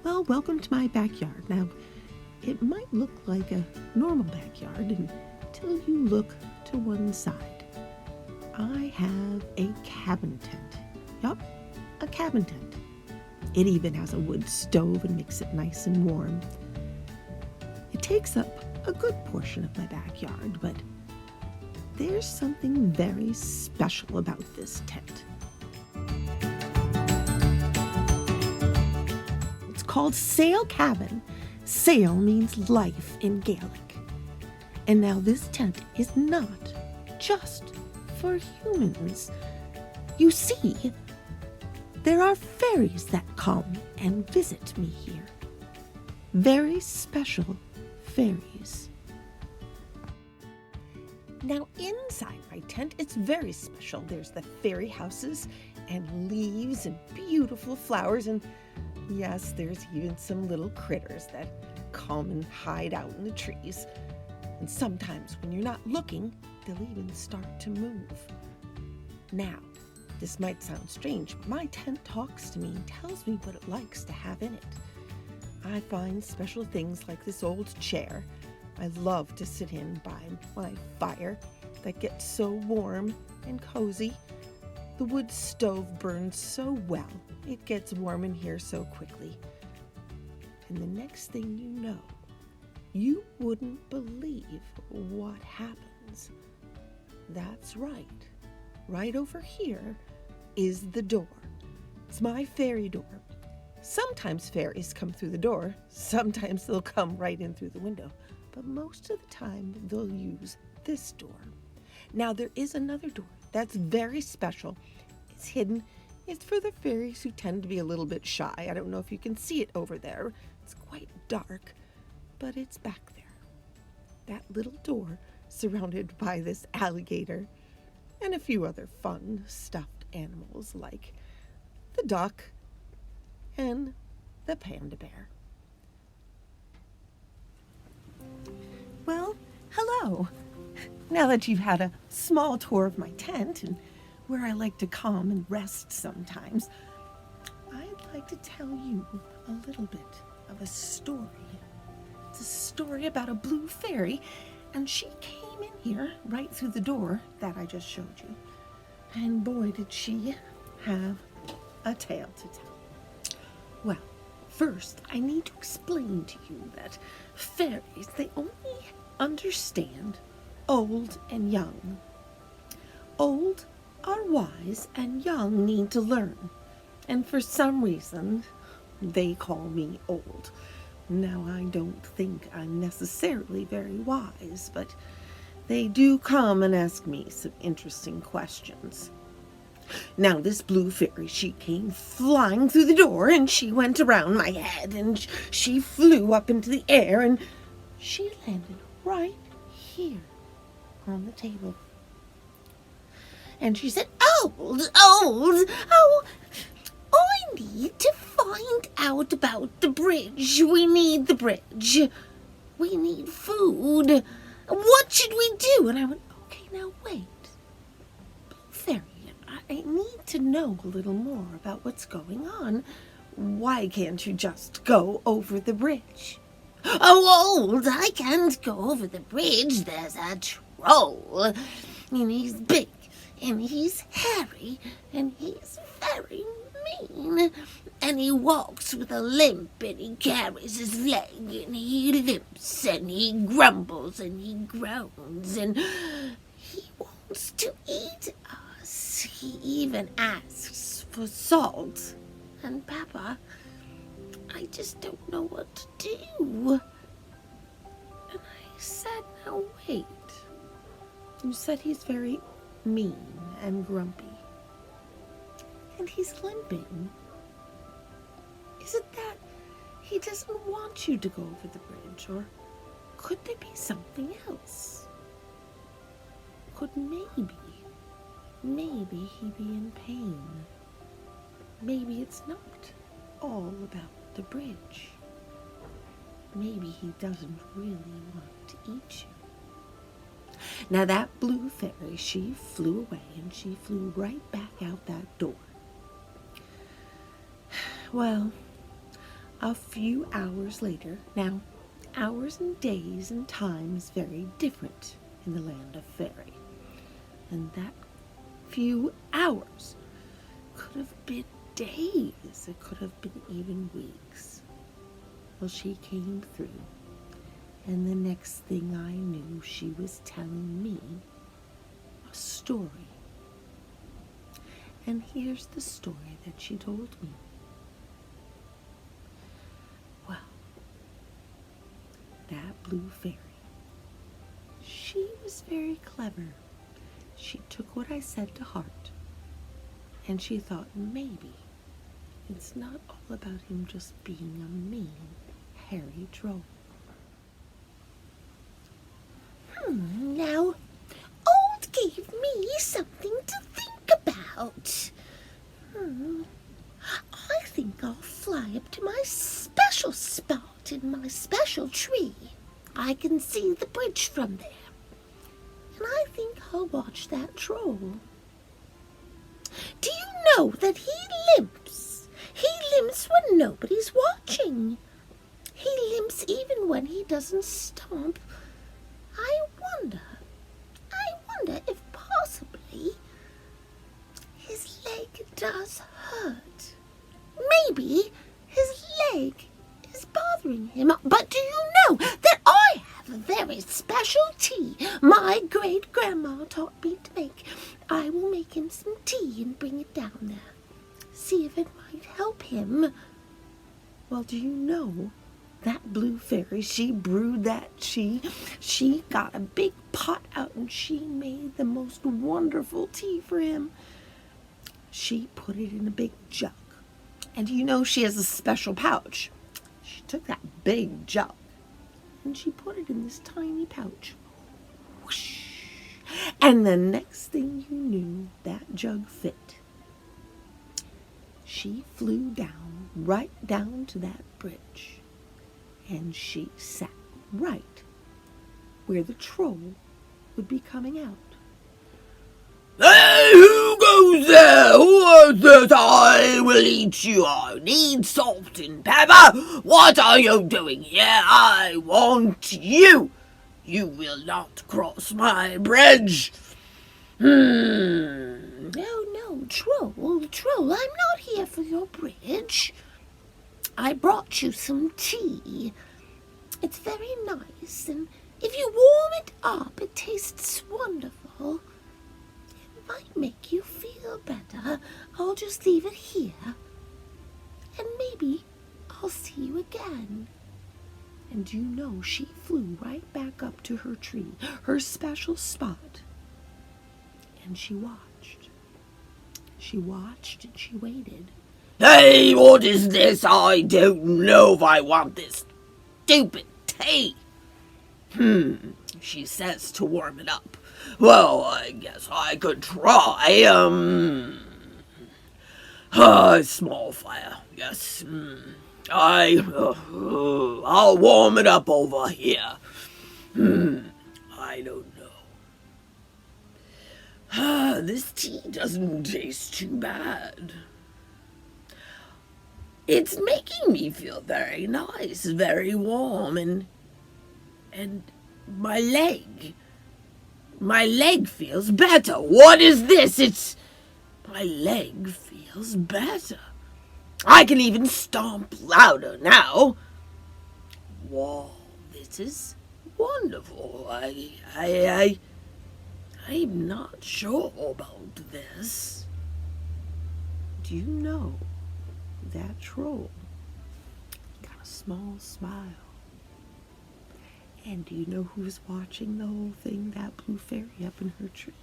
Well, welcome to my backyard. Now, it might look like a normal backyard until you look to one side. I have a cabin tent. Yup, a cabin tent. It even has a wood stove and makes it nice and warm. It takes up a good portion of my backyard, but there's something very special about this tent. It's called Sail Cabin. Sail means life in Gaelic. And now this tent is not just for humans. You see, there are fairies that come and visit me here. Very special fairies. Now inside my tent, it's very special. There's the fairy houses and leaves and beautiful flowers, and yes, there's even some little critters that come and hide out in the trees. And sometimes when you're not looking, they'll even start to move. Now, this might sound strange, but my tent talks to me and tells me what it likes to have in it. I find special things like this old chair I love to sit in by my fire that gets so warm and cozy. The wood stove burns so well, it gets warm in here so quickly. And the next thing you know, you wouldn't believe what happens. That's right. Right over here is the door. It's my fairy door. Sometimes fairies come through the door, sometimes they'll come right in through the window, but most of the time they'll use this door. Now there is another door that's very special. It's hidden. It's for the fairies who tend to be a little bit shy. I don't know if you can see it over there. It's quite dark, but it's back there. That little door surrounded by this alligator and a few other fun stuffed animals like the duck and the panda bear. Well, hello. Now that you've had a small tour of my tent and where I like to come and rest sometimes, I'd like to tell you a little bit of a story. It's a story about a blue fairy, and she came in here right through the door that I just showed you. And boy, did she have a tale to tell. Well, first, I need to explain to you that fairies, they only understand old and young. Old are wise and young need to learn. And for some reason, they call me old. Now, I don't think I'm necessarily very wise, but they do come and ask me some interesting questions. Now, this blue fairy, she came flying through the door, and she went around my head, and she flew up into the air, and she landed right here on the table. And she said, "Old, oh, I need to find out about the bridge. We need the bridge. We need food. What should we do?" And I went, "Okay, now wait. Blue fairy, I need to know a little more about what's going on. Why can't you just go over the bridge?" "Oh, old, I can't go over the bridge. There's a troll, and he's big, and he's hairy, and he's very mean. And he walks with a limp, and he carries his leg, and he limps, and he grumbles, and he groans, and he wants to eat us. He even asks for salt and pepper. I just don't know what to do." And I said, "Now wait. You said he's very mean and grumpy. And he's limping. Is it that he doesn't want you to go over the bridge, or could there be something else? Could maybe he'd be in pain. Maybe it's not all about the bridge. Maybe he doesn't really want to eat you." Now that blue fairy, she flew away, and she flew right back out that door. Well, A few hours later, now, hours and days and time is very different in the land of fairy. And that few hours could have been days, it could have been even weeks. Well, she came through, and the next thing I knew, she was telling me a story. And here's the story that she told me. Well, that blue fairy, she was very clever. She took what I said to heart, and she thought maybe it's not all about him just being a mean, hairy troll. Now, Old gave me something to think about. I think I'll fly up to my special spot in my special tree. I can see the bridge from there. And I think I'll watch that troll. Do you know that he limps? He limps when nobody's watching. He limps even when he doesn't stomp. I wonder if possibly his leg does hurt. Maybe his leg is bothering him. But do you know that I have a very special tea my great-grandma taught me to make? I will make him some tea and bring it down there. See if it might help him. Well, do you know, that blue fairy, she brewed that tea. She got a big pot out and she made the most wonderful tea for him. She put it in a big jug. And you know she has a special pouch. She took that big jug and she put it in this tiny pouch. Whoosh. And the next thing you knew, that jug fit. She flew down, right down to that bridge. And she sat right where the troll would be coming out. Hey, who goes there? Who is it? I will eat you. I need salt and pepper. What are you doing here? I want you. You will not cross my bridge. No, troll, I'm not here for your bridge. I brought you some tea. It's very nice, and if you warm it up, it tastes wonderful. It might make you feel better. I'll just leave it here, and maybe I'll see you again. And you know she flew right back up to her tree, her special spot. And she watched. She watched and she waited. Hey, what is this? I don't know if I want this stupid tea. She says to warm it up. Well, I guess I could try. A small fire. Yes. I'll warm it up over here. I don't know. This tea doesn't taste too bad. It's making me feel very nice, very warm, and my leg feels better. What is this? My leg feels better. I can even stomp louder now. Whoa, this is wonderful. I'm not sure about this. Do you know that troll got a small smile? And do you know who's watching the whole thing? That blue fairy up in her tree.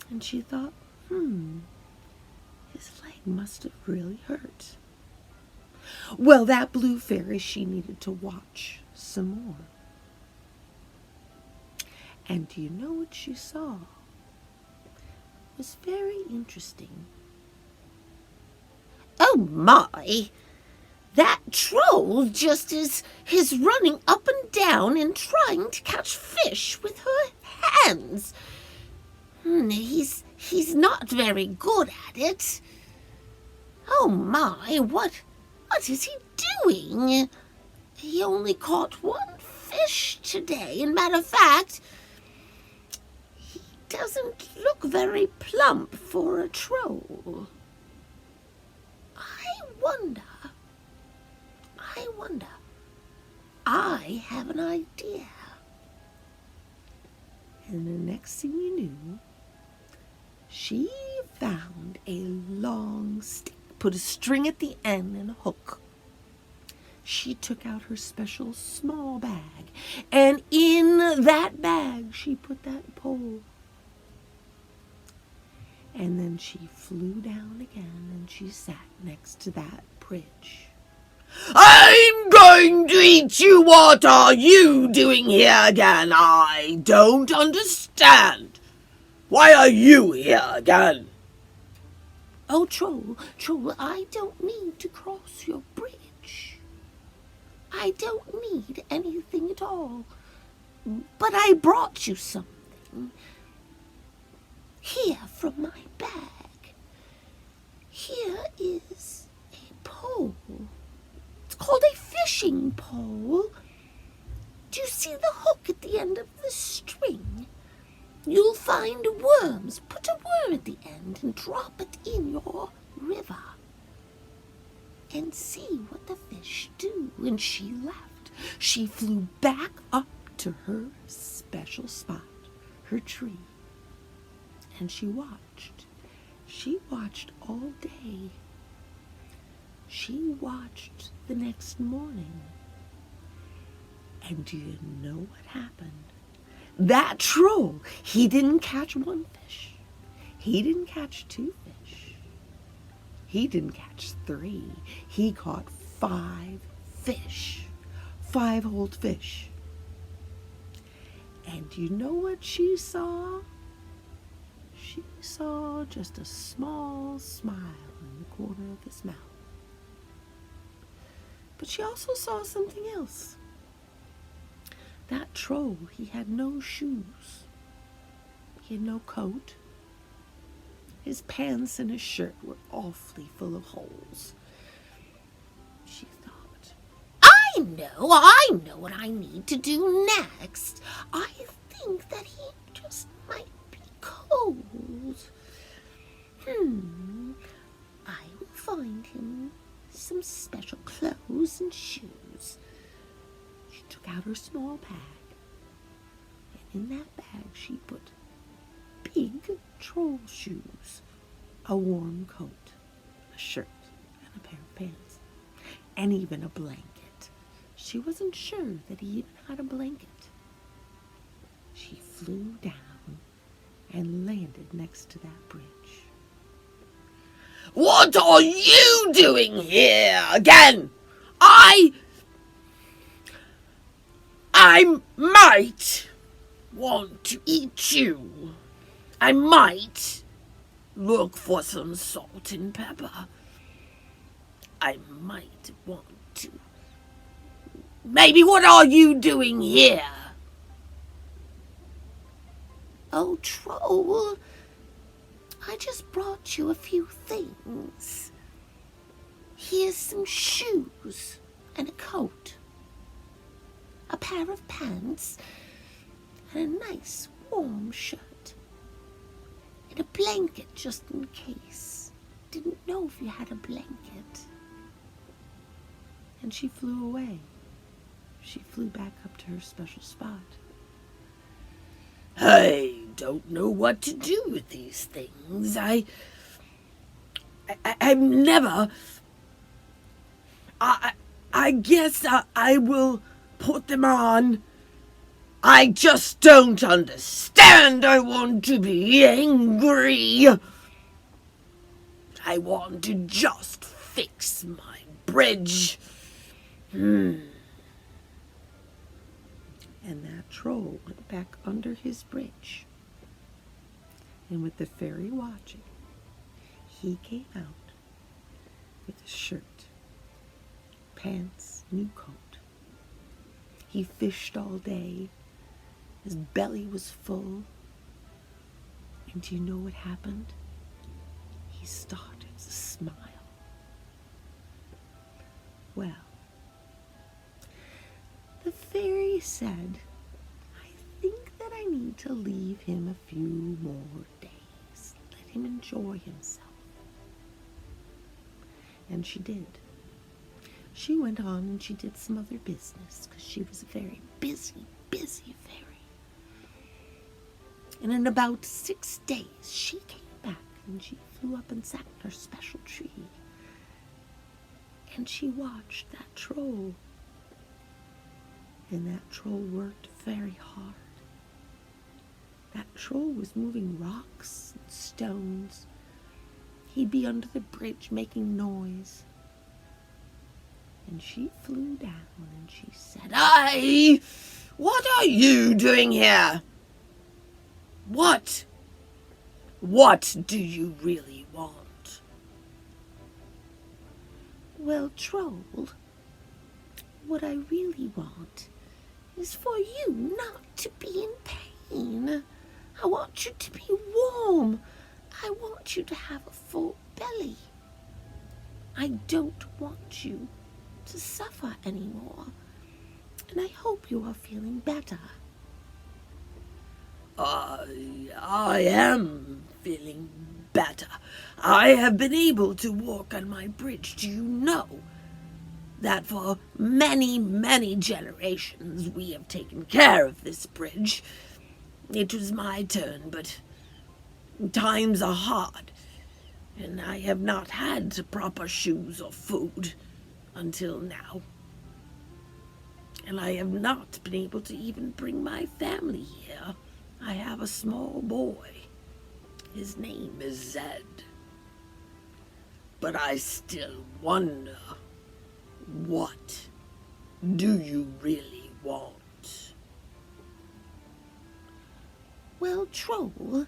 And she thought, his leg must have really hurt. Well, that blue fairy, she needed to watch some more. And do you know what she saw? It was very interesting. Oh my! That troll just is running up and down and trying to catch fish with her hands. He's not very good at it. Oh my, what What is he doing? He only caught one fish today. And matter of fact, he doesn't look very plump for a troll. I wonder. I have an idea. And the next thing you knew, she found a long stick, put a string at the end and a hook. She took out her special small bag, and in that bag she put that pole. And then she flew down again and she sat next to that bridge. I'm going to eat you! What are you doing here again? I don't understand. Why are you here again? Oh, Troll, I don't need to cross your bridge. I don't need anything at all. But I brought you something. Here from my bag. Here is a pole. It's called a fishing pole. Do you see the hook at the end of the string? You'll find worms. Put a worm at the end and drop it in your river. And see what the fish do. And she left. She flew back up to her special spot, her tree. And she watched. She watched all day. She watched the next morning. And do you know what happened? That troll, he didn't catch one fish. He didn't catch two fish. He didn't catch three. He caught 5 fish. 5 old fish. And do you know what she saw? She saw just a small smile in the corner of his mouth. But she also saw something else. That troll, he had no shoes. He had no coat. His pants and his shirt were awfully full of holes. She thought, I know what I need to do next. I think that he just might be cold. I will find him some special clothes and shoes. she took out her small bag. And in that bag she put big troll shoes, a warm coat, a shirt, and a pair of pants, and even a blanket. She wasn't sure that he even had a blanket. She flew down and landed next to that bridge. What are you doing here again? I might want to eat you. I might look for some salt and pepper. I might want to. Maybe what are you doing here? Oh, Troll, I just brought you a few things. Here's some shoes and a coat, a pair of pants, and a nice warm shirt, and a blanket just in case. Didn't know if you had a blanket. And she flew away. She flew back up to her special spot. I don't know what to do with these things. I've never. I guess I will put them on. I just don't understand. I want to be angry. I want to just fix my bridge. And that troll went back under his bridge. And with the fairy watching, he came out with a shirt, pants, new coat. He fished all day. His belly was full. And do you know what happened? He started to smile. well. The fairy said, I think that I need to leave him a few more days. Let him enjoy himself. And she did. She went on and she did some other business because she was a very busy fairy. And in about 6 days, she came back and she flew up and sat in her special tree. And she watched that troll. And that troll worked very hard. That troll was moving rocks and stones. He'd be under the bridge making noise. And she flew down and she said, Hey! What are you doing here? What? What do you really want? Well, Troll, what I really want is for you not to be in pain. I want you to be warm. I want you to have a full belly. I don't want you to suffer anymore. And I hope you are feeling better. I am feeling better. I have been able to walk on my bridge. Do you know that for many generations we have taken care of this bridge? It was my turn, but times are hard, and I have not had proper shoes or food until now. And I have not been able to even bring my family here. I have a small boy. His name is Zed. But I still wonder, what do you really want? Well, Troll,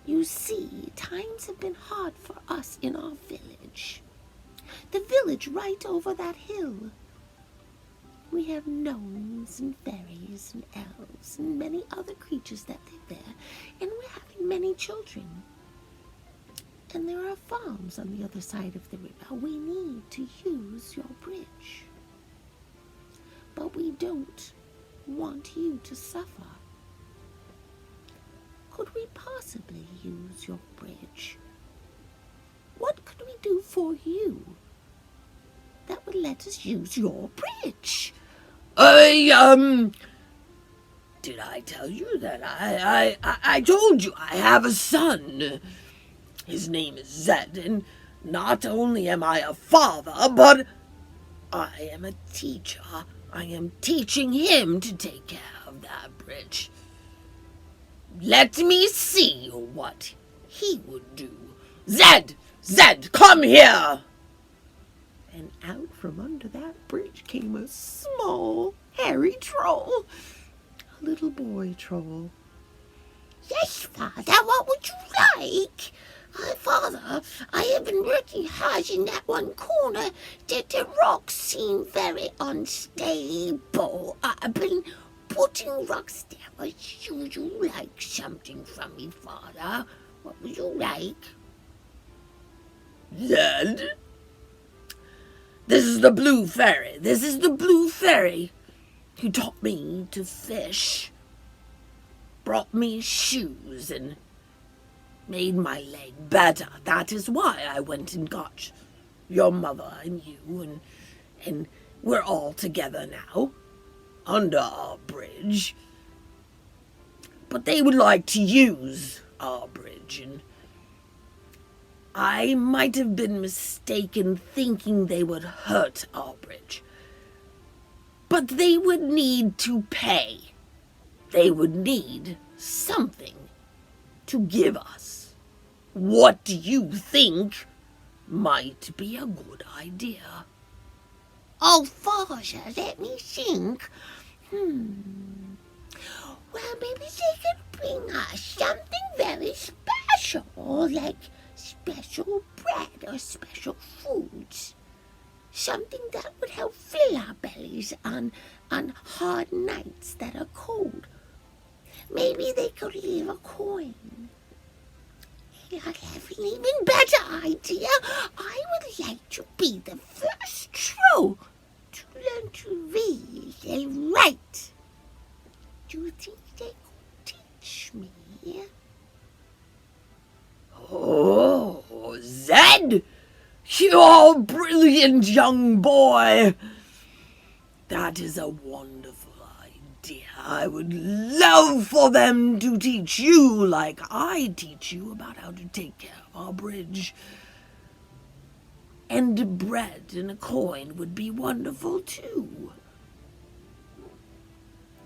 you see, times have been hard for us in our village. The village right over that hill. We have gnomes and fairies and elves and many other creatures that live there, and we're having many children. And there are farms on the other side of the river. We need to use your bridge. But we don't want you to suffer. Could we possibly use your bridge? What could we do for you that would let us use your bridge? Did I tell you that I told you I have a son? His name is Zed, and not only am I a father, but I am a teacher. I am teaching him to take care of that bridge. Let me see what he would do. Zed! Zed, come here! And out from under that bridge came a small, hairy troll. A little boy troll. Yes, Father, what would you like? Father, I have been working hard in that one corner. The rocks seem very unstable. I've been putting rocks down. Would you like something from me, Father? What would you like? Zed? This is the Blue Fairy. This is the Blue Fairy who taught me to fish, brought me shoes, and made my leg better. That is why I went and got your mother and you, and we're all together now, under our bridge. But they would like to use our bridge, and I might have been mistaken thinking they would hurt our bridge. But they would need to pay. They would need something to give us. What do you think might be a good idea? Oh, Father, let me think. Well, maybe they could bring us something very special, like special bread or special foods. Something that would help fill our bellies on hard nights that are cold. Maybe they could leave a coin. I have an even better idea. I would like to be the You're a brilliant young boy. That is a wonderful idea. I would love for them to teach you like I teach you about how to take care of our bridge. And bread and a coin would be wonderful too.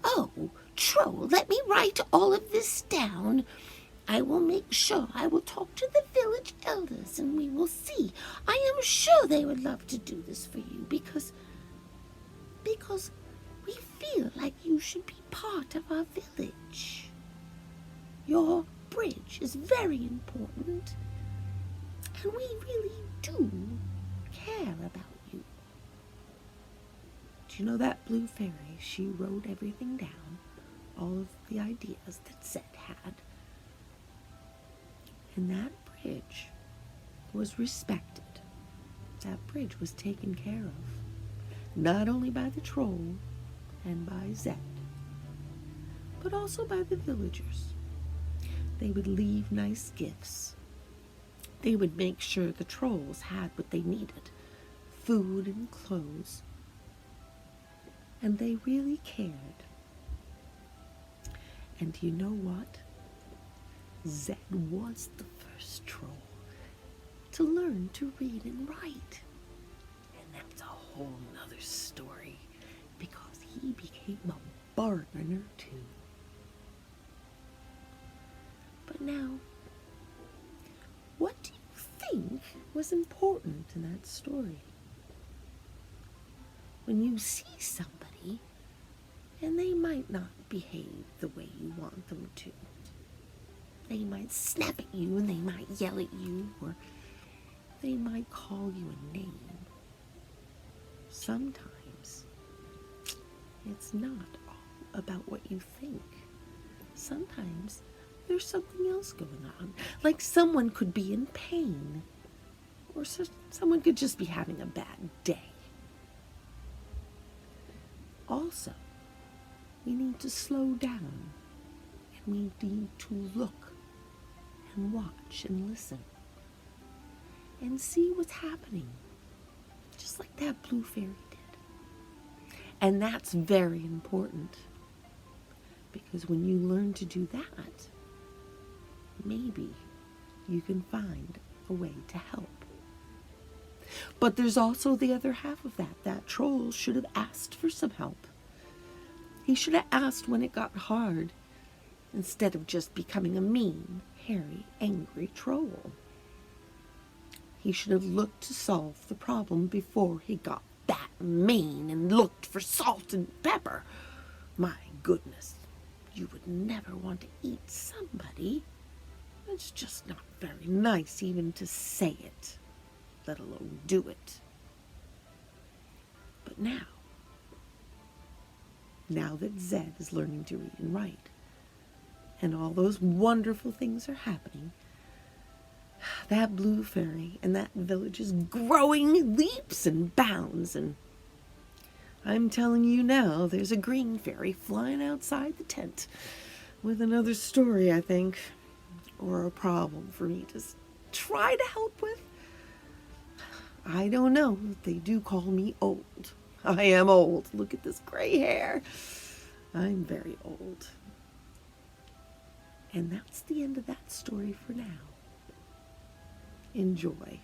Oh, Troll, let me write all of this down. I will make sure I will talk to the village elders and we will see. I am sure they would love to do this for you because we feel like you should be part of our village. Your bridge is very important and we really do care about you. Do you know that blue fairy? She wrote everything down, all of the ideas that Zed had. And that bridge was respected. That bridge was taken care of, not only by the troll and by Zed, but also by the villagers. They would leave nice gifts. They would make sure the trolls had what they needed, food and clothes. And they really cared. And you know what? Zed was the first troll to learn to read and write. And that's a whole nother story, because he became a bargainer too. But now, what do you think was important in that story? When you see somebody and they might not behave the way you want them to, they might snap at you and they might yell at you, or they might call you a name. Sometimes it's not all about what you think. Sometimes there's something else going on. Like someone could be in pain, or someone could just be having a bad day. Also, we need to slow down, and we need to look and watch and listen and see what's happening, just like that blue fairy did. And that's very important, because when you learn to do that, maybe you can find a way to help. But there's also the other half of that. That troll should have asked for some help. He should have asked when it got hard, instead of just becoming a mean, hairy, angry troll. He should have looked to solve the problem before he got that mean and looked for salt and pepper. My goodness, you would never want to eat somebody. It's just not very nice even to say it, let alone do it. But now that Zed is learning to read and write, and all those wonderful things are happening, that blue fairy and that village is growing leaps and bounds, and I'm telling you now, there's a green fairy flying outside the tent with another story, I think, or a problem for me to try to help with. I don't know. They do call me old. I am old. Look at this gray hair. I'm very old. And that's the end of that story for now. Enjoy.